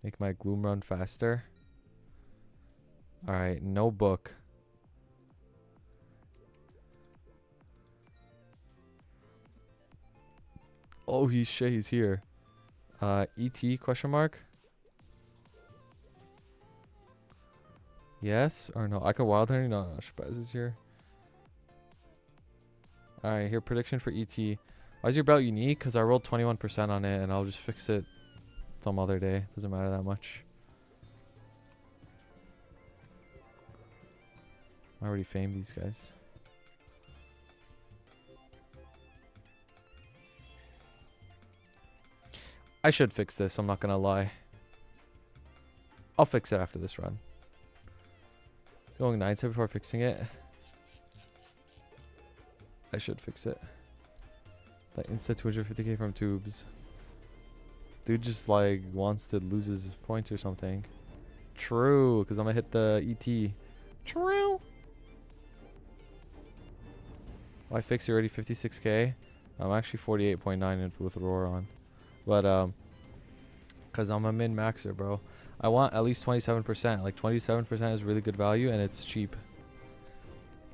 Make my gloom run faster. Alright, no book. Oh, he's here. ET question mark? Yes or no? I could wild honey? No, Shabazz is here. Alright, here prediction for ET. Why is your belt unique? Because I rolled 21% on it and I'll just fix it some other day. Doesn't matter that much. I already famed these guys. I should fix this, I'm not gonna lie. I'll fix it after this run. Going 9 set before fixing it. I should fix it. That insta 250k from tubes. Dude just like wants to lose his points or something. True, because I'm gonna hit the ET. True. I fixed already 56k. I'm actually 48.9 with roar on. But because I'm a min maxer, bro. I want at least 27%. Like 27% is really good value and it's cheap.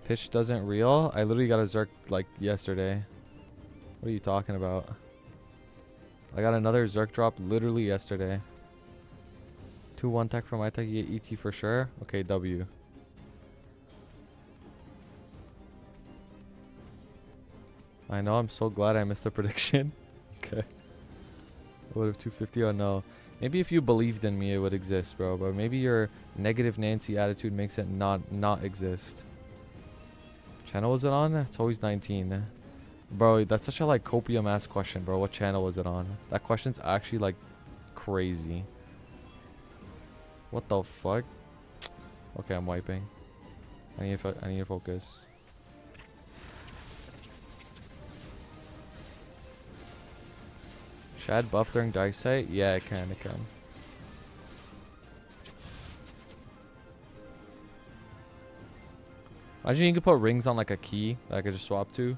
Pitch doesn't reel. I literally got a Zerk like yesterday. What are you talking about? I got another Zerk drop literally yesterday. 2-1 tech from my tech. You get ET for sure. Okay, W. I know. I'm so glad I missed the prediction. Okay. What if 250? Oh no. Maybe if you believed in me, it would exist, bro. But maybe your negative Nancy attitude makes it not exist. Channel was it on? It's always 19. Bro, that's such a like copium ass question, bro. What channel was it on? That question's actually like crazy. What the fuck? Okay, I'm wiping. I need to focus. Shad buff during dice sight? Yeah, it can. Imagine you could put rings on like a key that I could just swap to.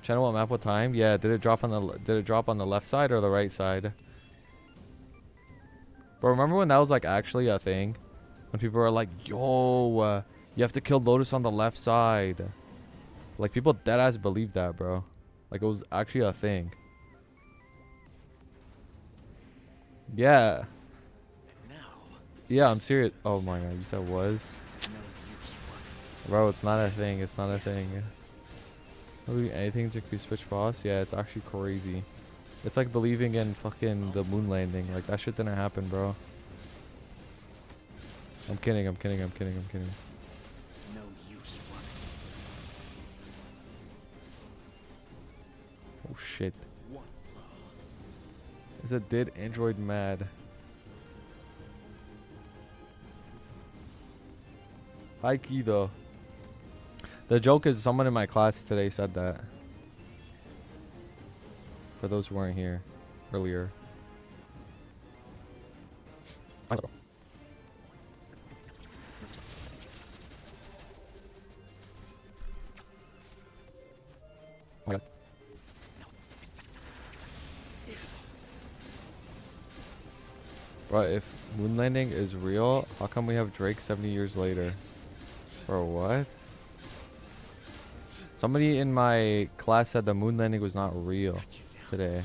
Channel what map what time? Yeah, did it drop on the left side or the right side? But remember when that was like actually a thing? When people were like, yo, you have to kill Lotus on the left side. Like people deadass believed that, bro. Like it was actually a thing. Yeah. Yeah, I'm serious. Oh my god, you said was? Bro, it's not a thing. It's not a thing. Anything to increase switch boss? Yeah, it's actually crazy. It's like believing in fucking the moon landing. Like that shit didn't happen, bro. I'm kidding. No use Oh shit. Is it did Android mad? Highkey though. The joke is someone in my class today said that. For those who weren't here earlier. Bro, if moon landing is real, how come we have Drake 70 years later? Bro, what? Somebody in my class said the moon landing was not real today.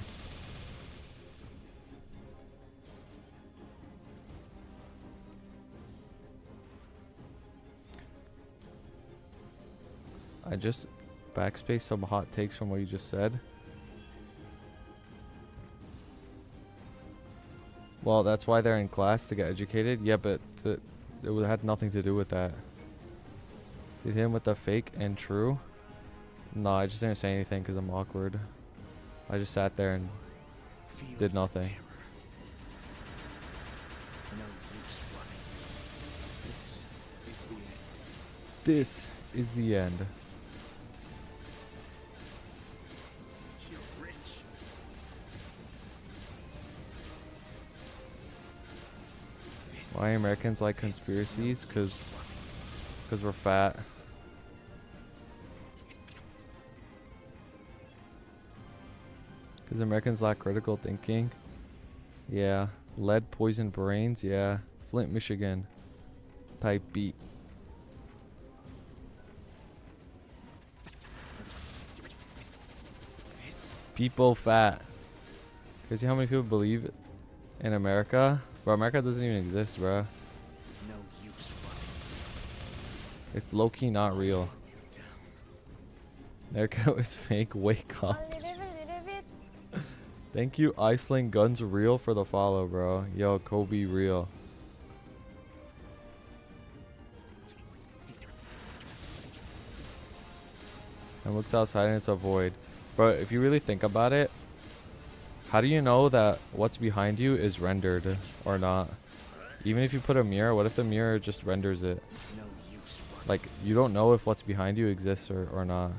I just backspace some hot takes from what you just said. Well, that's why they're in class, to get educated. Yeah, but it had nothing to do with that. Did hit him with the fake and true? No, I just didn't say anything because I'm awkward. I just sat there and did nothing. This is the end. Why Americans like conspiracies? Because we're fat. Because Americans lack critical thinking. Yeah, Lead, poison, brains. Yeah. Flint, Michigan. Type beat. People fat. Crazy how many people believe in America? Bro, America doesn't even exist, bro. No use. It's low-key not real. America is fake. Wake A up. little bit. Thank you, Iceland Guns Real, for the follow, bro. Yo, Kobe Real. And looks outside and it's a void. Bro, if you really think about it, how do you know that what's behind you is rendered or not? Even if you put a mirror, what if the mirror just renders it? No use. Like, you don't know if what's behind you exists or not.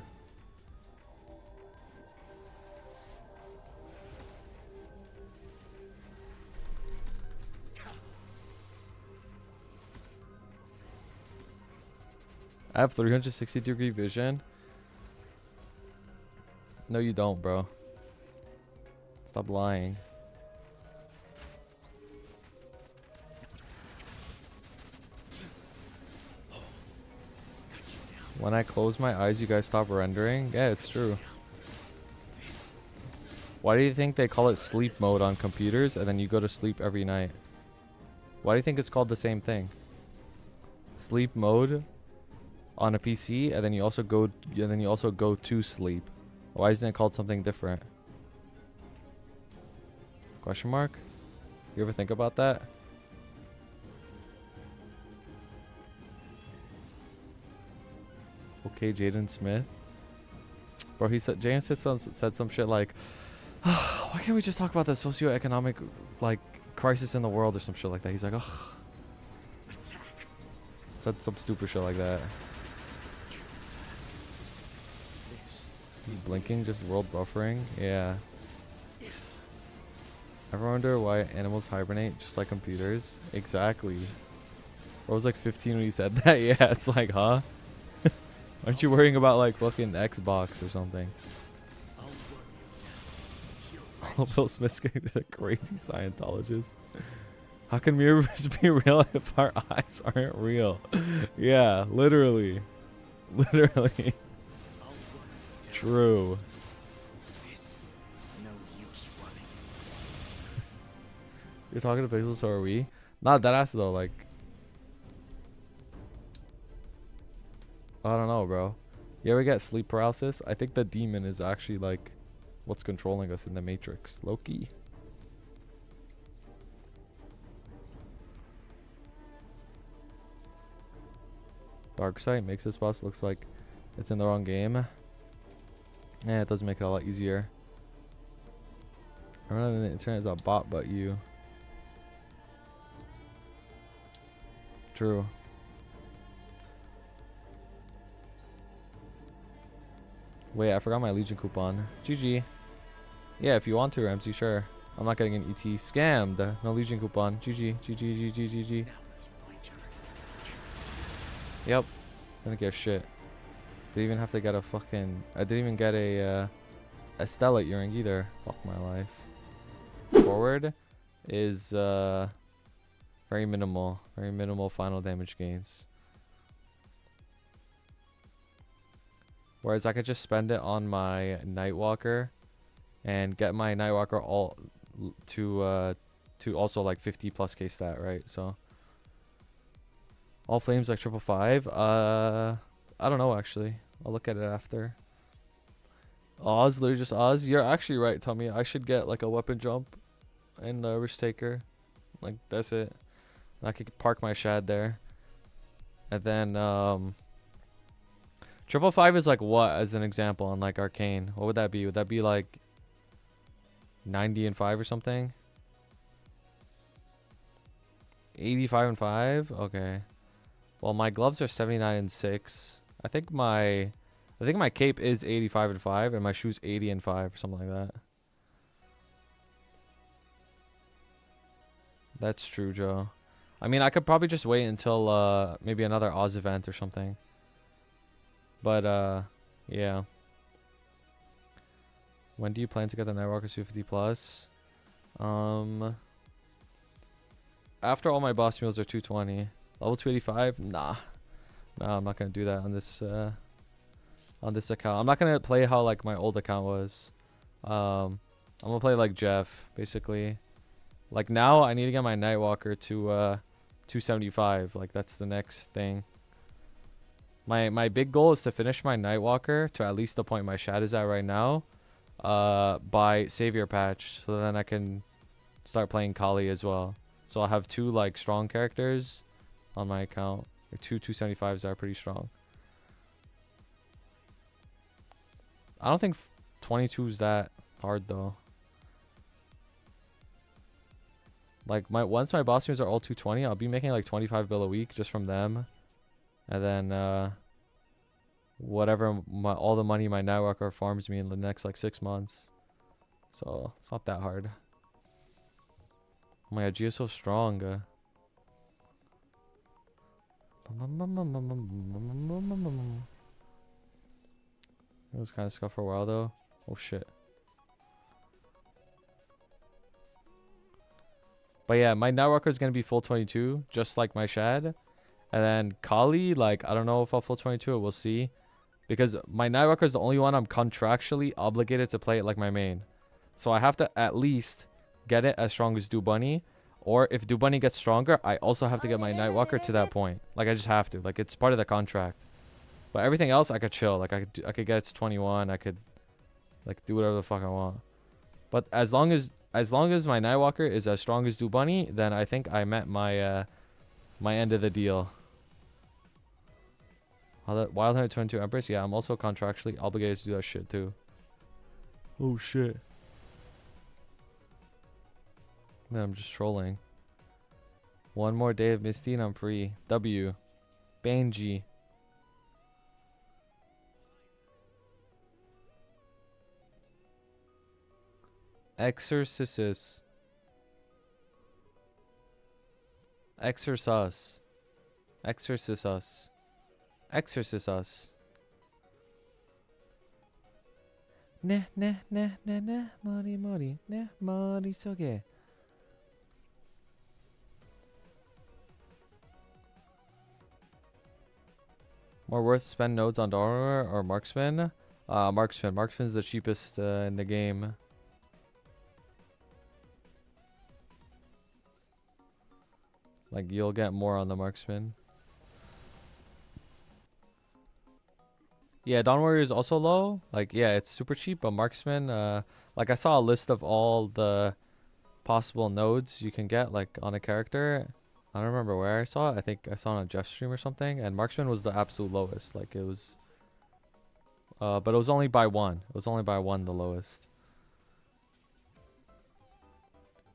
I have 360-degree vision. No, you don't, bro. Stop lying. When I close my eyes, you guys stop rendering? Yeah, it's true. Why do you think they call it sleep mode on computers and then you go to sleep every night? Why do you think it's called the same thing? Sleep mode on a PC and then you also go to sleep. Why isn't it called something different? Question mark? You ever think about that? Okay, Jaden Smith. Bro, he said Jaden Smith said some shit like, why can't we just talk about the socioeconomic like crisis in the world or some shit like that? He's like, ugh. Said some stupid shit like that. He's blinking, just world buffering. Yeah. Ever wonder why animals hibernate just like computers? Exactly. I was like 15 when he said that. Yeah, it's like, huh? Aren't you worrying about like fucking Xbox or something? Bill Smith's a crazy Scientologist. How can mirrors be real if our eyes aren't real? Yeah, literally. Literally. True. You're talking to Pixel, so are we? Not that ass though, like. I don't know, bro. You ever get sleep paralysis? I think the demon is actually like what's controlling us in the Matrix. Loki. Darkseid makes this boss looks like it's in the wrong game. Yeah, it does make it a lot easier. Everyone on the internet is a bot but you. True. Wait, I forgot my Legion coupon. GG. Yeah, if you want to, Ramsey, sure. I'm not getting an ET. Scammed. No Legion coupon. GG. GG. GG. GG. Yep. Didn't get shit. Didn't even have to get a fucking... I didn't even get a stellate earring either. Fuck my life. Forward is very minimal. Very minimal final damage gains. Whereas I could just spend it on my Nightwalker and get my Nightwalker all to also like 50 plus K stat, right? So all flames like 555. I don't know actually. I'll look at it after. Oz, literally just Oz. You're actually right, Tommy. I should get like a weapon jump and a risk taker. Like that's it. I could park my shad there. And then 555 is like what as an example on like Arcane? What would that be? Would that be like 90 and 5 or something? 85 and 5? Okay. Well, my gloves are 79 and 6. I think my cape is 85 and 5 and my shoes 80 and 5 or something like that. That's true, Joe. I mean, I could probably just wait until maybe another Oz event or something. But yeah. When do you plan to get the Nightwalker 250 plus? after all my boss meals are 220. Level 285? Nah. Nah, I'm not gonna do that on this account. I'm not gonna play how like my old account was. I'm gonna play like Jeff, basically. Like now I need to get my Nightwalker to 275. Like that's the next thing. My big goal is to finish my Nightwalker to at least the point my Shad is at right now. By Savior patch, so then I can start playing Kali as well. So I'll have 2 like strong characters on my account. Like 2 275s are pretty strong. I don't think 22 is that hard though. Like once my boss meals are all 220, I'll be making like 25 bill a week just from them. And then whatever all the money my Nightwalker farms me in the next like 6 months. So it's not that hard. Oh my god, Gio's so strong. It was kind of scuffed for a while though. Oh shit. But yeah, my Nightwalker is gonna be full 22, just like my Shad. And then Kali, like I don't know if I'll full 22 it, we'll see. Because my Nightwalker is the only one I'm contractually obligated to play it like my main. So I have to at least get it as strong as Dubunny. Or if Dubunny gets stronger, I also have to get my Nightwalker to that point. Like I just have to. Like it's part of the contract. But everything else I could chill. Like I could get it to 21. I could like do whatever the fuck I want. But as long as my Nightwalker is as strong as Dubunny, then I think I met my my end of the deal. Wild Hunter 22 Empress, yeah, I'm also contractually obligated to do that shit too. Oh shit. Man, I'm just trolling. One more day of Misty and I'm free. W. Banji. Exorcisus. Exorcus. Exorcisus. Exorcisus. Ne ne ne ne ne mori mori ne mori soge. More worth to spend nodes on Dollar or Marksman? Marksman. Marksman's the cheapest in the game. Like you'll get more on the Marksman. Yeah, Dawn Warrior is also low. Like, yeah, it's super cheap, but Marksman, like I saw a list of all the possible nodes you can get, like, on a character. I don't remember where I saw it. I think I saw it on Jeff's stream or something, and Marksman was the absolute lowest. Like, it was, but it was only by 1. It was only by 1 the lowest.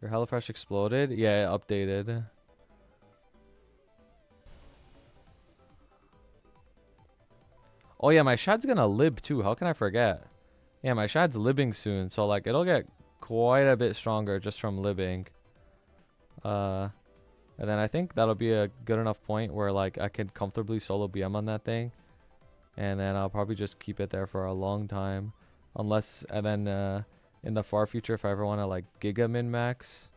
Your HelloFresh exploded? Yeah, it updated. Oh yeah, my Shad's gonna lib too. How can I forget? Yeah, my Shad's libbing soon, so like it'll get quite a bit stronger just from libbing. And then I think that'll be a good enough point where like I can comfortably solo BM on that thing. And then I'll probably just keep it there for a long time. Unless, and then in the far future, if I ever want to like giga min max,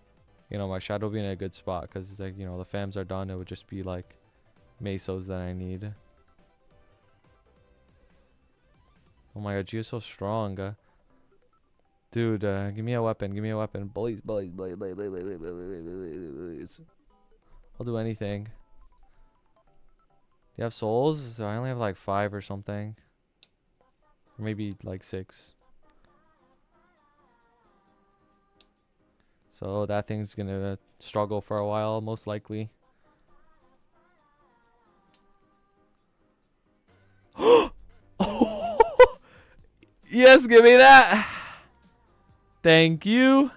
you know, my Shad will be in a good spot. Because it's like, you know, the fams are done. It would just be like mesos that I need. Oh my god, Gio's so strong. Dude, give me a weapon. Give me a weapon. Please, please, please, please, please, please, please. I'll do anything. Do you have souls? I only have like 5 or something. Or maybe like 6. So that thing's gonna struggle for a while, most likely. Yes, give me that. Thank you.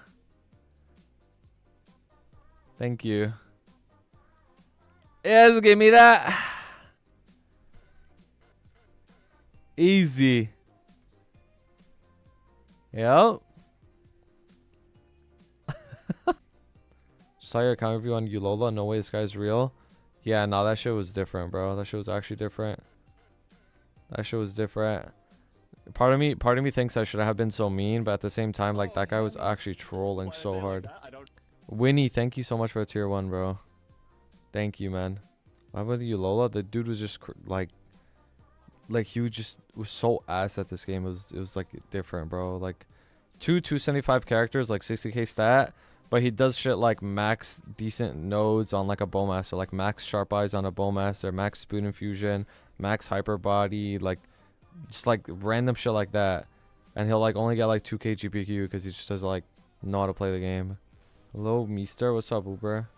Thank you. Yes, give me that. Easy. Yep. Saw your account review on Ulola. No way this guy's real. Yeah, no, that shit was different, bro. That shit was actually different. That shit was different. Part of me thinks I should have been so mean, but at the same time, like that guy was actually trolling so hard. Winnie, thank you so much for a tier 1, bro. Thank you, man. Why would you, Lola? The dude was just like he was so ass at this game. It was like different, bro. Like 275 characters, like 60k stat, but he does shit like max decent nodes on like a bowmaster, like max sharp eyes on a bowmaster, max spoon infusion, max hyper body, like just like random shit like that. And he'll like only get like 2k GPQ because he just doesn't like know how to play the game. Hello, Meester. What's up, Uber?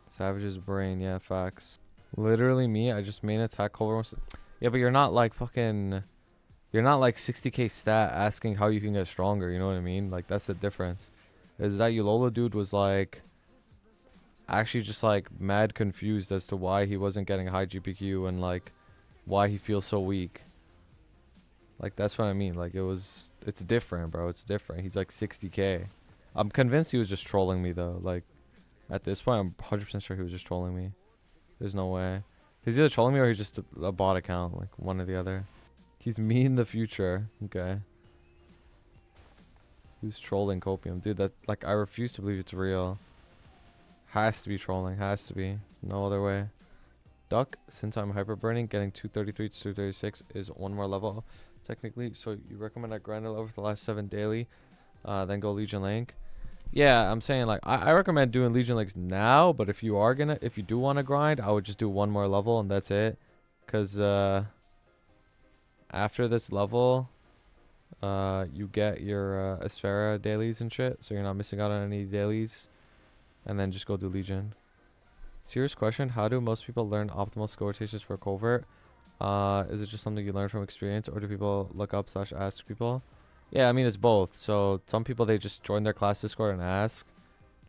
Savage's brain. Yeah, facts. Literally me. I just main attack cover. Yeah, but you're not like fucking. You're not like 60k stat asking how you can get stronger. You know what I mean? Like that's the difference. Is that Eulola dude was like actually just like mad confused as to why he wasn't getting high GPQ and like why he feels so weak. Like that's what I mean. Like it's different, bro. It's different. He's like 60k. I'm convinced he was just trolling me though. Like at this point, I'm 100% sure he was just trolling me. There's no way. He's either trolling me or he's just a bot account. Like one or the other. He's me in the future. Okay. Who's trolling Copium? Dude, that like I refuse to believe it's real. Has to be trolling. Has to be. No other way. Duck, since I'm hyper burning, getting 233 to 236 is one more level. Technically, so you recommend I grind a level for the last 7 daily, then go Legion Link. Yeah, I'm saying like I recommend doing Legion Links now, but if you do want to grind, I would just do one more level and that's it. Cause after this level, you get your Asphera dailies and shit, so you're not missing out on any dailies. And then just go do Legion. Serious question: how do most people learn optimal skill rotations for covert? Is it just something you learn from experience, or do people look up / ask people? Yeah, I mean it's both. So some people, they just join their class Discord and ask,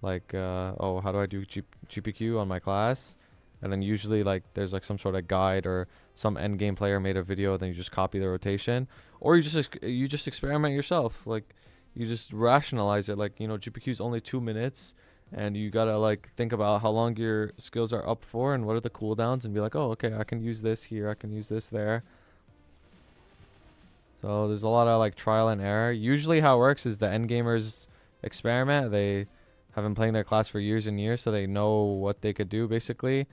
like, oh, how do I do GPQ on my class? And then usually like there's like some sort of guide or some end game player made a video, then you just copy the rotation, or you just experiment yourself. Like you just rationalize it. Like, you know, GPQ is only 2 minutes. And you gotta like think about how long your skills are up for and what are the cooldowns, and be like, oh, okay, I can use this here, I can use this there. So there's a lot of like trial and error. Usually how it works is the end gamers experiment. They have been playing their class for years and years, so they know what they could do basically.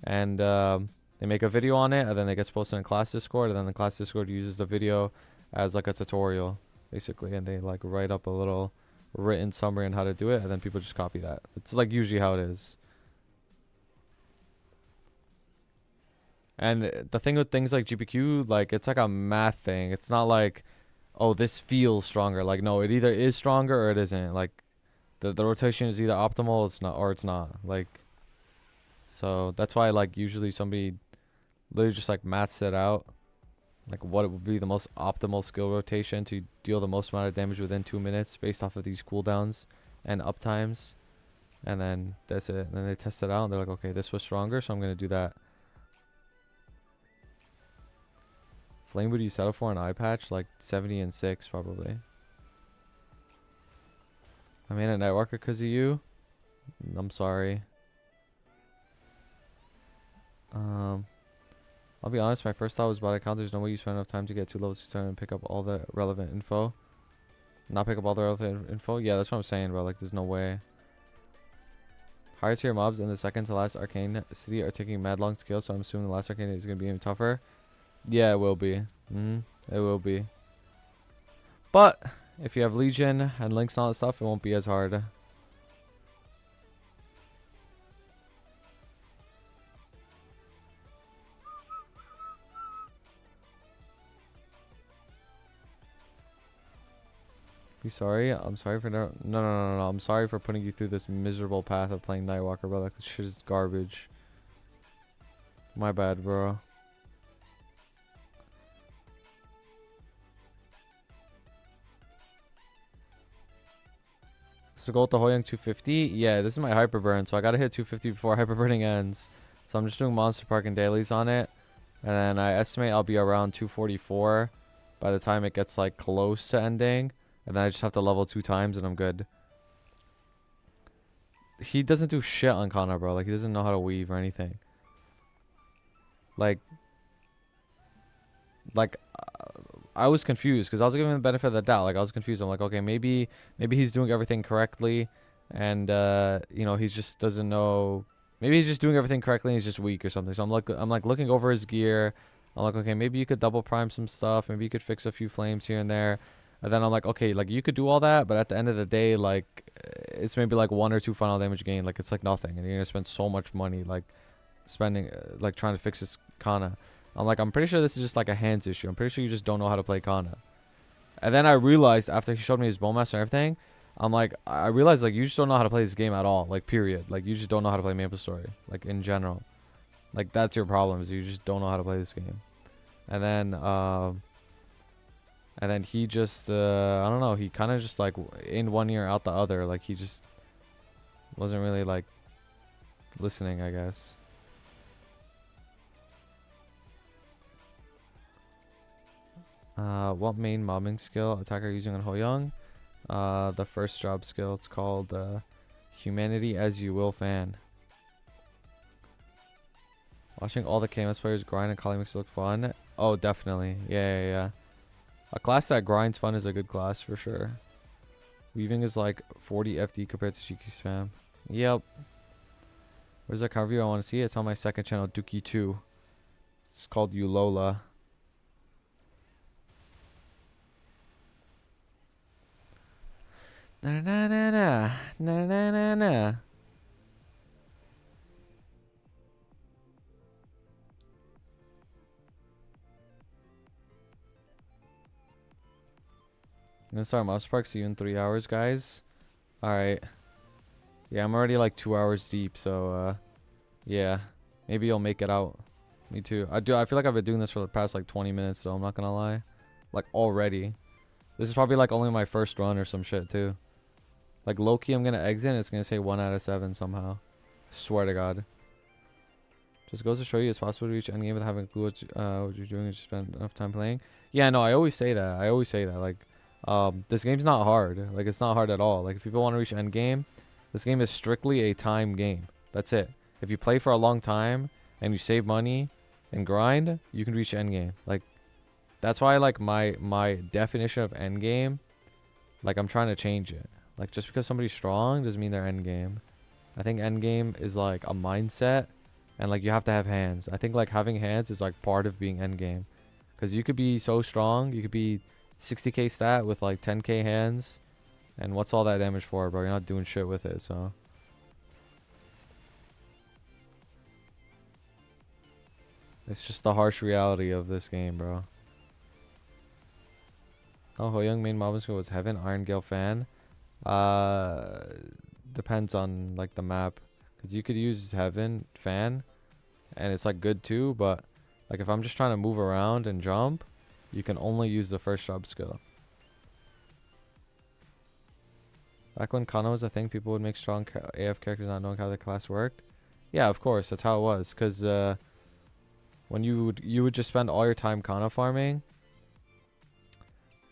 And they make a video on it, and then it gets posted in class Discord, and then the class Discord uses the video as like a tutorial basically, and they like write up a little written summary on how to do it, and then people just copy that. It's like usually how it is. And the thing with things like GPQ, like it's like a math thing. It's not like, oh, this feels stronger. Like no, it either is stronger or it isn't. Like the rotation is either optimal, it's not, or it's not. Like, so that's why like usually somebody literally just like maths it out, like what it would be the most optimal skill rotation to deal the most amount of damage within 2 minutes based off of these cooldowns and uptimes. And then that's it. And then they test it out and they're like, okay, this was stronger, so I'm going to do that. Flame, would you settle for an eye patch? Like 70 and 6 probably. I mean a Nightwalker because of you? I'm sorry. I'll be honest, my first thought was bot account. There's no way you spend enough time to get 2 levels to turn and pick up all the relevant info. Not pick up all the relevant info? Yeah, that's what I'm saying, bro. Like, there's no way. Higher tier mobs in the second to last arcane city are taking mad long skills, so I'm assuming the last arcane is going to be even tougher. Yeah, it will be. It will be. But if you have Legion and links and all that stuff, it won't be as hard. Be sorry. I'm sorry for no. I'm sorry for putting you through this miserable path of playing Nightwalker, bro. Like, this shit is garbage. My bad, bro. So go with the Hoyoung 250. Yeah, this is my hyper burn, so I gotta hit 250 before hyper burning ends. So I'm just doing Monster Park and dailies on it, and then I estimate I'll be around 244 by the time it gets like close to ending, and then I just have to level 2 times and I'm good. He doesn't do shit on Kana, bro. Like, he doesn't know how to weave or anything. Like I was confused because I was giving him the benefit of the doubt. Like, I was confused. I'm like, okay, maybe he's doing everything correctly, and you know, he just doesn't know. Maybe he's just doing everything correctly and he's just weak or something. So I'm like looking over his gear. I'm like, okay, maybe you could double prime some stuff. Maybe you could fix a few flames here and there. And then I'm like, okay, like you could do all that, but at the end of the day, like it's maybe like 1 or 2 final damage gain. Like it's like nothing, and you're gonna spend so much money like spending like trying to fix this Kana. I'm like, I'm pretty sure this is just like a hands issue. I'm pretty sure you just don't know how to play Kana. And then I realized after he showed me his Bowmaster and everything, I'm like, I realized like you just don't know how to play this game at all. Like period. Like you just don't know how to play Maplestory. Like in general. Like that's your problem, is you just don't know how to play this game. And then he just I don't know, he kind of just like in one ear out the other. Like he just wasn't really like listening, I guess. What main mobbing skill attacker using on Hoyoung? The first job skill. It's called Humanity As You Will fan. Watching all the KMS players grind and calling makes it look fun. Oh, definitely. Yeah. A class that grinds fun is a good class for sure. Weaving is like 40 FD compared to Shiki spam. Yep. Where's that cover view I want to see? It's on my second channel, Dookie2. It's called Ulola. Na na na na na na na na. I'm gonna start Mouse Park. See you in 3 hours, guys. Alright. Yeah, I'm already like 2 hours deep, so yeah. Maybe you'll make it out. Me too. I feel like I've been doing this for the past like 20 minutes though, I'm not gonna lie. Like already. This is probably like only my first run or some shit too. Like low-key I'm gonna exit and it's gonna say 1 out of 7 somehow. Swear to God. Just goes to show you it's possible to reach endgame without having a clue what you're doing and just spend enough time playing. Yeah, no, I always say that. Like, this game's not hard. Like, it's not hard at all. Like, if people want to reach endgame, this game is strictly a time game. That's it. If you play for a long time and you save money and grind, you can reach endgame. Like, that's why, like, my definition of endgame, like, I'm trying to change it. Like, just because somebody's strong doesn't mean they're endgame. I think endgame is, like, a mindset. And, like, you have to have hands. I think, like, having hands is, like, part of being endgame. Because you could be so strong. You could be 60k stat with, like, 10k hands. And what's all that damage for, bro? You're not doing shit with it, so. It's just the harsh reality of this game, bro. Oh, Hoyoung main mob school was Heaven. Iron Gale fan. Depends on, like, the map. Because you could use Heaven fan and it's like good too, but like if I'm just trying to move around and jump, you can only use the first job skill. Back when Kana was a thing, people would make strong AF characters not knowing how the class worked. Yeah, of course, that's how it was. Because when you would just spend all your time Kana farming.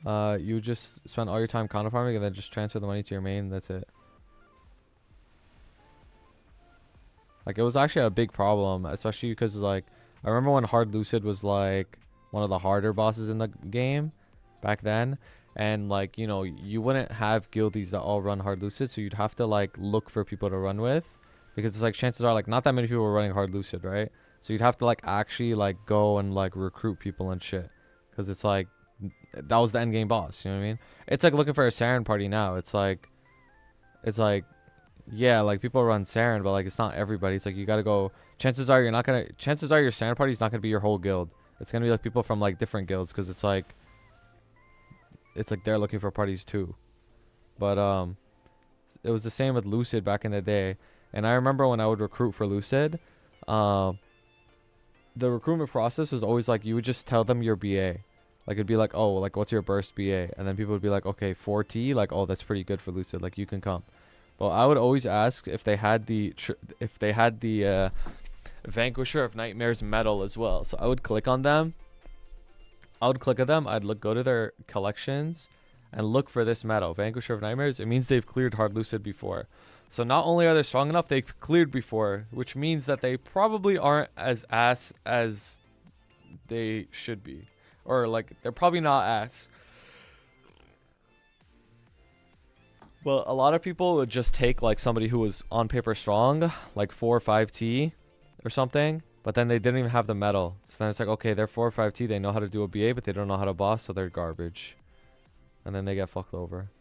You would just spend all your time Kana farming and then just transfer the money to your main. That's it. Like, it was actually a big problem, especially because, like, I remember when Hard Lucid was, like, one of the harder bosses in the game back then. And, like, you know, you wouldn't have guildies that all run Hard Lucid, so you'd have to, like, look for people to run with. Because it's, like, chances are, like, not that many people were running Hard Lucid, right? So you'd have to, like, actually, like, go and, like, recruit people and shit. Because it's, like, that was the end game boss, you know what I mean? It's, like, looking for a Saren party now. It's, like... Yeah, like people run Saren, but like it's not everybody. It's like you gotta go. Chances are your Saren party's not gonna be your whole guild. It's gonna be like people from like different guilds, because it's like they're looking for parties too. But it was the same with Lucid back in the day. And I remember when I would recruit for Lucid, the recruitment process was always like you would just tell them your BA. Like it'd be like, oh, like what's your burst BA? And then people would be like, okay, 4T, like, oh, that's pretty good for Lucid, like you can come. Well, I would always ask if they had the Vanquisher of Nightmares medal as well. So I would click on them. I'd go to their collections and look for this medal, Vanquisher of Nightmares. It means they've cleared Hard Lucid before. So not only are they strong enough, they've cleared before, which means that they probably aren't as ass as they should be. Or like they're probably not ass. Well, a lot of people would just take like somebody who was on paper strong, like 4 or 5T or something, but then they didn't even have the metal. So then it's like, okay, they're 4 or 5T, they know how to do a BA, but they don't know how to boss, so they're garbage. And then they get fucked over.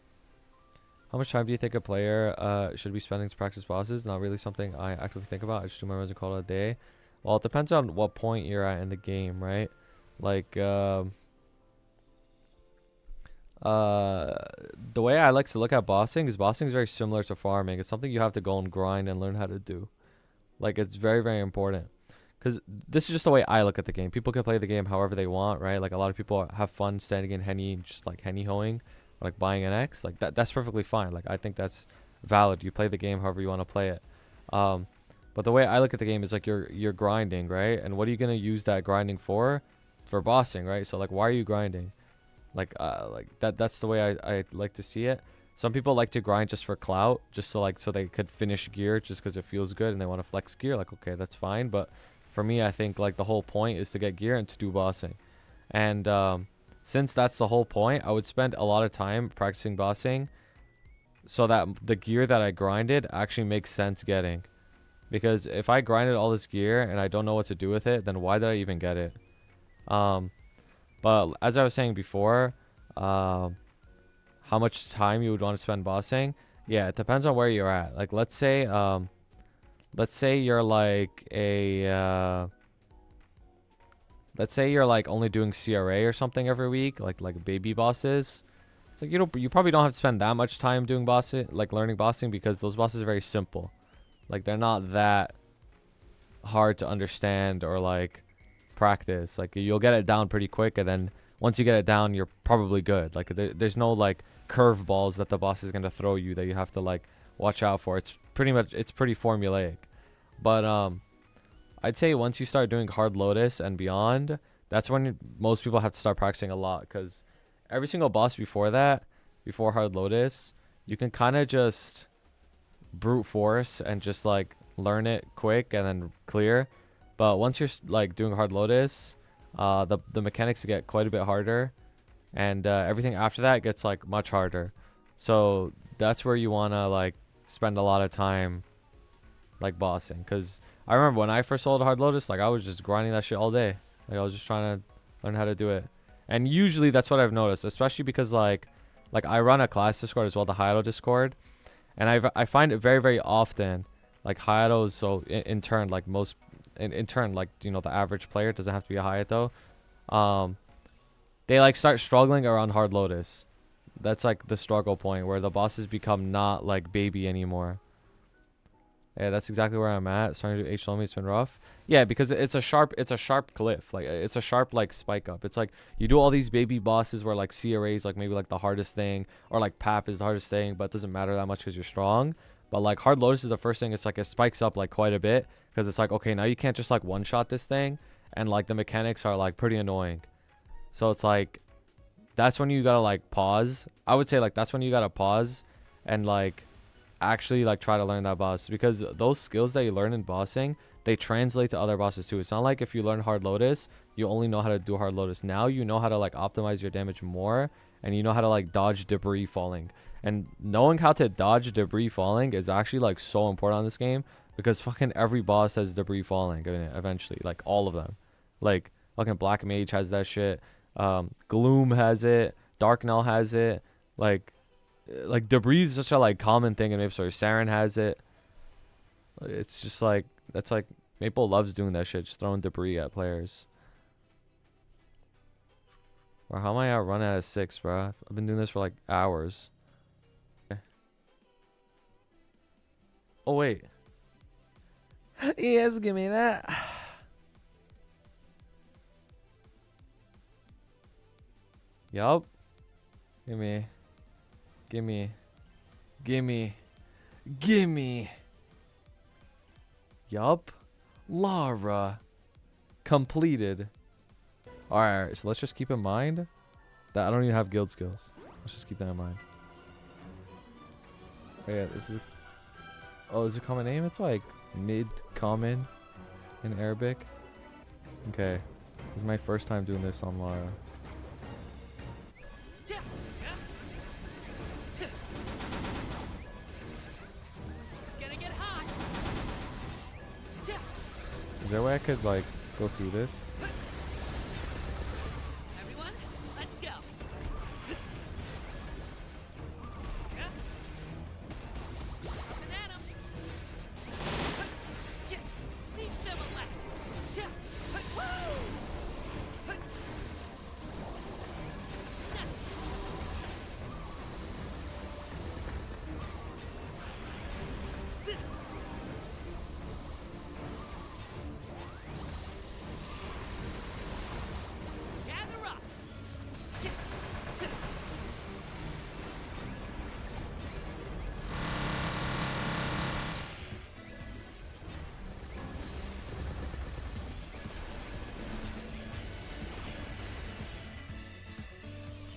How much time do you think a player should be spending to practice bosses? Not really something I actively think about. I just do my runs and call it a day. Well, it depends on what point you're at in the game, right? Like, the way I like to look at bossing is very similar to farming. It's something you have to go and grind and learn how to do. Like, it's very, very important. Because this is just the way I look at the game. People can play the game however they want, right? Like, a lot of people have fun standing in Henny, just like Henny hoeing, or like buying an X. Like, that's perfectly fine. Like, I think that's valid. You play the game however you want to play it. But the way I look at the game is like you're grinding, right? And what are you going to use that grinding for? For bossing, right? So, like, why are you grinding? Like that's the way I like to see it. Some people like to grind just for clout, just so they could finish gear just because it feels good and they want to flex gear. Like, okay, that's fine. But for me, I think like the whole point is to get gear and to do bossing. And since that's the whole point, I would spend a lot of time practicing bossing so that the gear that I grinded actually makes sense getting. Because if I grinded all this gear and I don't know what to do with it, then why did I even get it? But as I was saying before, how much time you would want to spend bossing? Yeah, it depends on where you're at. Like, let's say you're like only doing CRA or something every week, like baby bosses. It's like you probably don't have to spend that much time doing bossing, like learning bossing, because those bosses are very simple. Like, they're not that hard to understand or like practice. Like, you'll get it down pretty quick, and then once you get it down, you're probably good. Like, there's no like curve balls that the boss is gonna throw you that you have to like watch out for. It's pretty formulaic. But I'd say once you start doing Hard Lotus and beyond, that's when most people have to start practicing a lot, because every single boss before Hard Lotus, you can kind of just brute force and just like learn it quick and then clear. But once you're like doing Hard Lotus, the mechanics get quite a bit harder, and everything after that gets like much harder. So that's where you want to like spend a lot of time like bossing. Because I remember when I first sold Hard Lotus, like I was just grinding that shit all day. Like, I was just trying to learn how to do it. And usually that's what I've noticed, especially because like I run a class Discord as well, the Hayato Discord, and I find it very, very often like Hayatos, so in turn, like most in turn, like, you know, the average player, it doesn't have to be a Hayato, they like start struggling around Hard Lotus. That's like the struggle point where the bosses become not like baby anymore. Yeah, that's exactly where I'm at. Starting to do H Lomi, it's been rough. Yeah, because it's a sharp cliff. Like, it's a sharp like spike up. It's like you do all these baby bosses where like CRA is like maybe like the hardest thing, or like PAP is the hardest thing, but it doesn't matter that much because you're strong. But like Hard Lotus is the first thing. It's like it spikes up like quite a bit, because it's like, okay, now you can't just like one shot this thing, and like the mechanics are like pretty annoying. So it's like that's when you gotta like pause. I would say like that's when you gotta pause and like actually like try to learn that boss, because those skills that you learn in bossing, they translate to other bosses too. It's not like if you learn Hard Lotus, you only know how to do Hard Lotus. Now you know how to like optimize your damage more, and you know how to like dodge debris falling. And knowing how to dodge debris falling is actually like so important on this game, because fucking every boss has debris falling eventually, like all of them. Like fucking Black Mage has that shit, Gloom has it, Darknell has it, like debris is such a like common thing in Maplestory. Saren has it. It's just like, that's like Maple loves doing that shit, just throwing debris at players. Or how am I outrunning out of 6, bro? I've been doing this for like hours. Okay. Oh wait. Yes, give me that. Yup. Gimme. Yup. Lara. Completed. Alright, so let's just keep in mind that I don't even have guild skills. Let's just keep that in mind. Oh yeah, this is... Oh, is it a common name? It's like mid-common in Arabic. Okay. This is my first time doing this on Lara. Is there a way I could like go through this? Everyone, let's go. Up and at 'em. Yeah, teach them a lesson. Yeah. Woo! Nice. Gather up.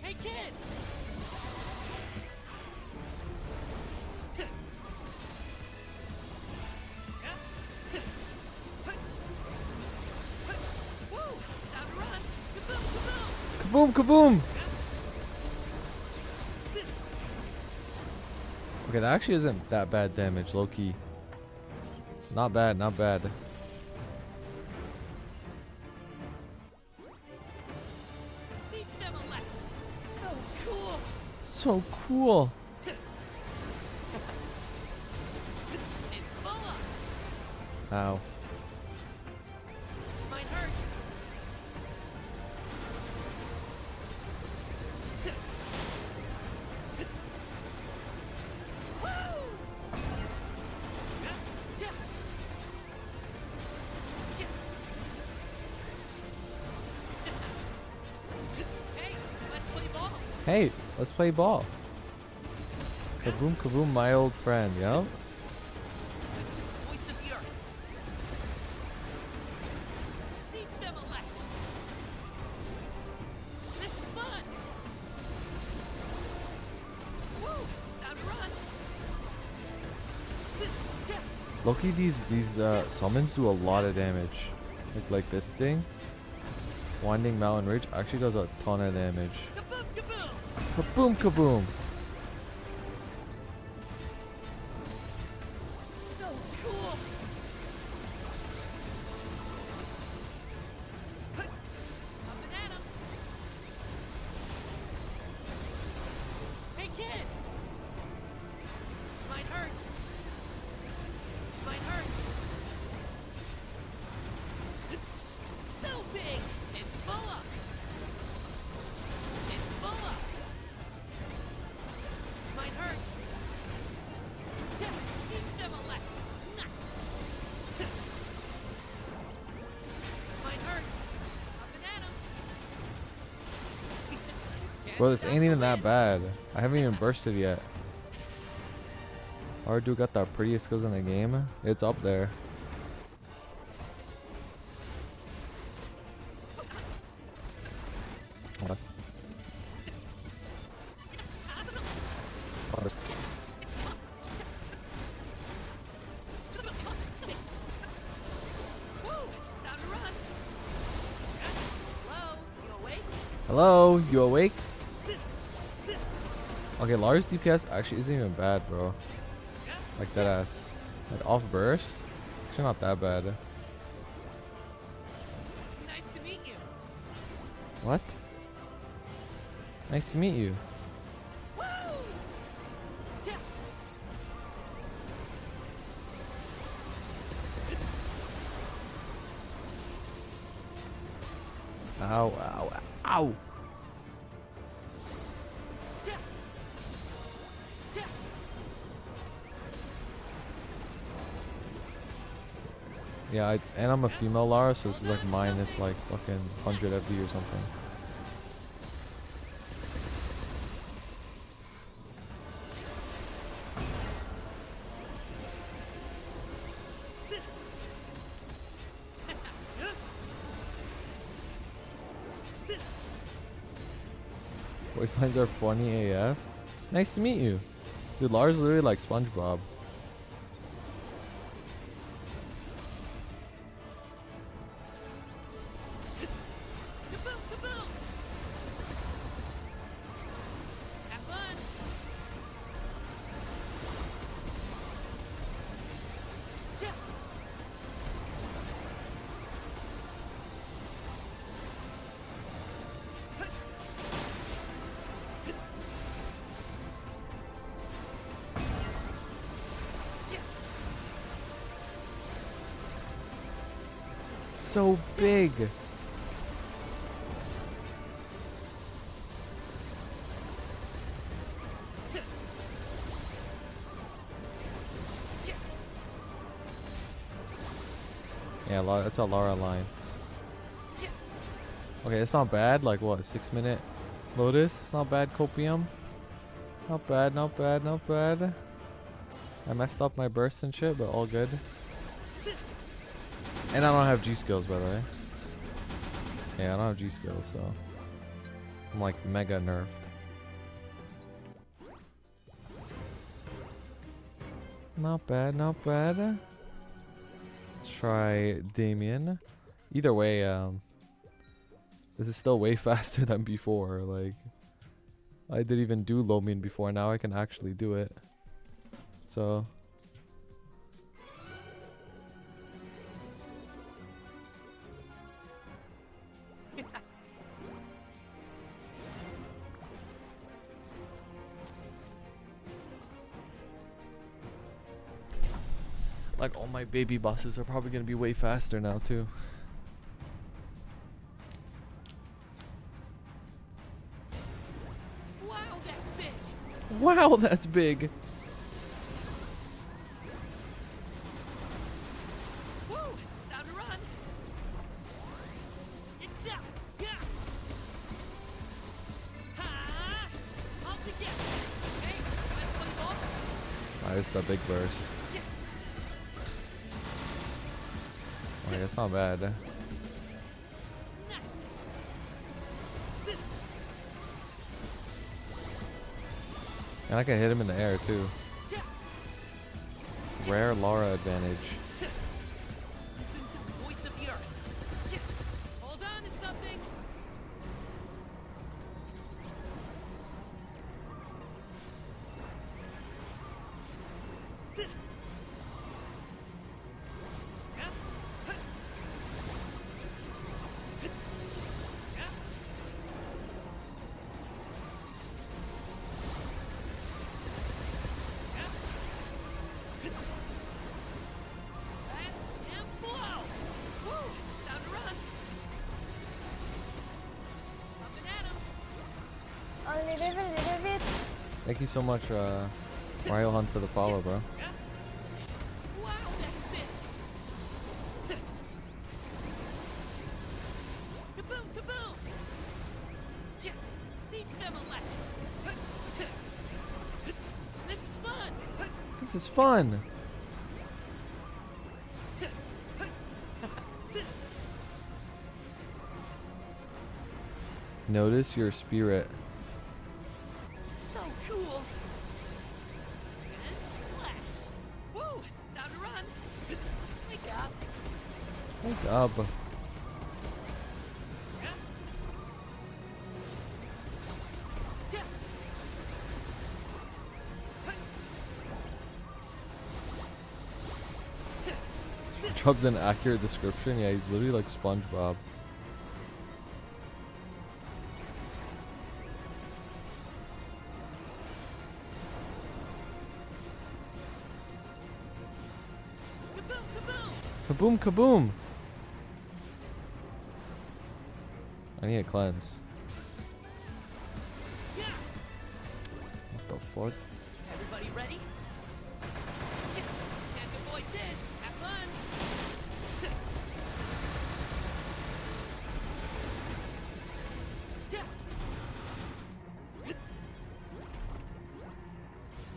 Hey kids! Woo! Time to run! Kaboom, kaboom! Kaboom! Kaboom! Okay, that actually isn't that bad damage, low key. Not bad, not bad. Teach them a lesson. So cool. So cool. It's full up. Ow. This might hurt. Woo! Yeah, yeah. Yeah. Hey, let's play ball. Hey, let's play ball. Kaboom, kaboom, my old friend, yo. Listen to the voice of the earth. Teach them a lesson. This is fun. Woo! Time to run. Yeah. Loki, these summons do a lot of damage. Like this thing, Winding Mountain Ridge actually does a ton of damage. Kaboom, kaboom. Kaboom, kaboom. So cool. Up and at 'em. Hey kids. This might hurt. This might hurt. So big. It's full up. It's full up. This might hurt. Yeah, teach them a lesson. Nice. This might hurt. Up and at 'em. Bro, this ain't even that bad. I haven't even bursted yet. Our dude got the prettiest skills in the game. It's up there. What? Oh, Woo! Time to run. Hello, you awake? hello, you awake? Okay, Lara's DPS actually isn't even bad, bro. Like that ass. Like off burst? Actually not that bad. Nice to meet you. What? Nice to meet you. Woo! Yeah. Ow, ow, ow. Yeah. Yeah. Yeah, and I'm a female Lara, so this is like minus like fucking 100 FD or something. Voice lines are funny AF. Nice to meet you. Dude, Lara's literally like SpongeBob. Kaboom, kaboom. Have fun. Yeah. so big. Yeah, that's a Lara line. Okay, it's not bad. Like what, 6-minute Lotus? It's not bad, Copium. Not bad, not bad, not bad. I messed up my burst and shit, but all good. And I don't have G skills, by the way. Yeah, I don't have G skills, so I'm like mega nerfed. Not bad, not bad. Let's try Damien. Either way, this is still way faster than before. Like, I didn't even do Lomin before. Now I can actually do it. So. Like, all my baby bosses are probably gonna be way faster now too. Wow, that's big. Wow, that's big. Woo! Time to run. It's up. Yeah. Ha! All together. Hey, let's play ball. Ah, it's the big burst. Okay, that's not bad. Nice. And I can hit him in the air too. Yeah. Rare Lara advantage. Listen to the voice of the earth. Yeah. Hold on to something. Yeah. Yeah. And blow! Woo! Time to run. Up and at 'em. A little bit. Thank you so much, Ryo Hunt, for the follow, bro. Yeah. Wow, that's big. Kaboom, kaboom. Yeah. Teach them a lesson. This is fun. This is fun. Notice your spirit. So cool. And splash. Woo! Time to run. Wake up. Wake up. Yeah. Yeah. Chubb's an accurate description. Yeah, he's literally like SpongeBob. Kaboom, kaboom. Kaboom, kaboom. I need a cleanse. Yeah. What the fuck? Everybody ready? Yeah. Can't avoid this. Have fun. Yeah.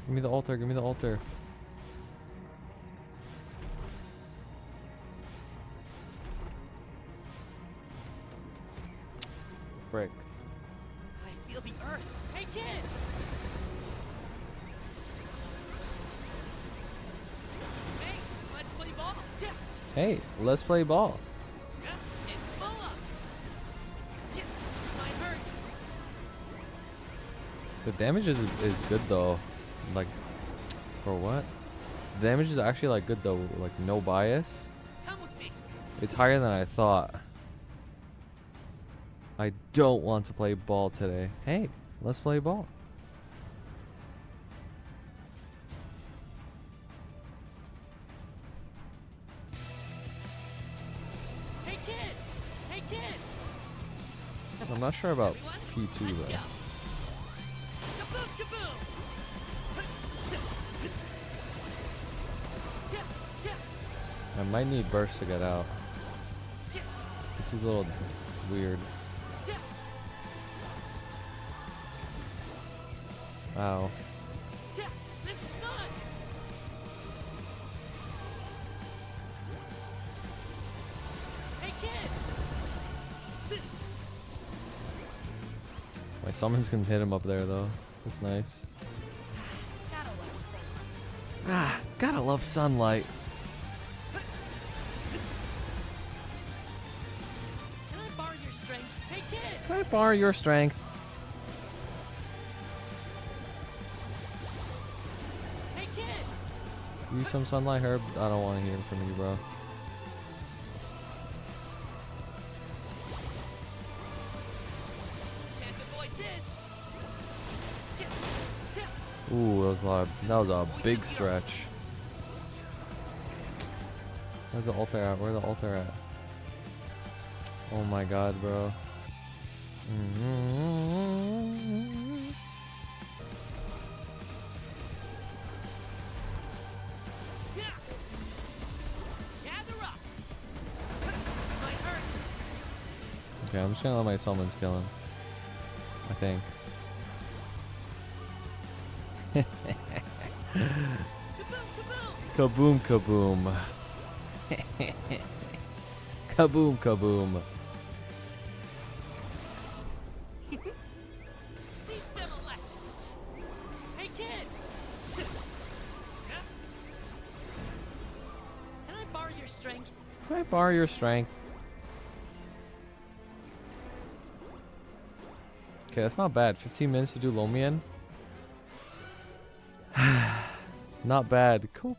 Give me the altar, give me the altar. Frick. I feel the earth. Hey, kids. Hey, let's play ball. Yeah. Hey, let's play ball. Yeah. It's full up. Yeah. This might hurt. The damage is good though. Like, for what? The damage is actually like good though. Like no bias. Come with me. It's higher than I thought. I don't want to play ball today. Hey, let's play ball. Hey, kids! Hey kids! I'm not sure about Everyone, P2 let's though. go. Kaboom, kaboom! Yeah, yeah, I might need burst to get out. yeah, P2's a little weird. yeah. Wow. Yeah, this is fun! Hey kids! My summons can hit him up there though. That's nice. Gotta love sunlight. Ah, gotta love sunlight. Can I borrow your strength? Hey kids! Can I borrow your strength? Hey kids! Use some sunlight, Herb. I don't want to hear from you, bro. Can't avoid this! Yeah, yeah. Ooh, that was a big stretch. Where's the altar at? Where's the altar at? Oh my god, bro. Yeah. Gather up. This might hurt. Okay, I'm just gonna let my summons kill him. I think. Kaboom, kaboom. Kaboom, kaboom. Kaboom, kaboom. Teach them a lesson. Hey kids. Yeah. Can I borrow your strength? Can I borrow your strength? Okay, that's not bad. 15 minutes to do Lomian. Not bad. Cool.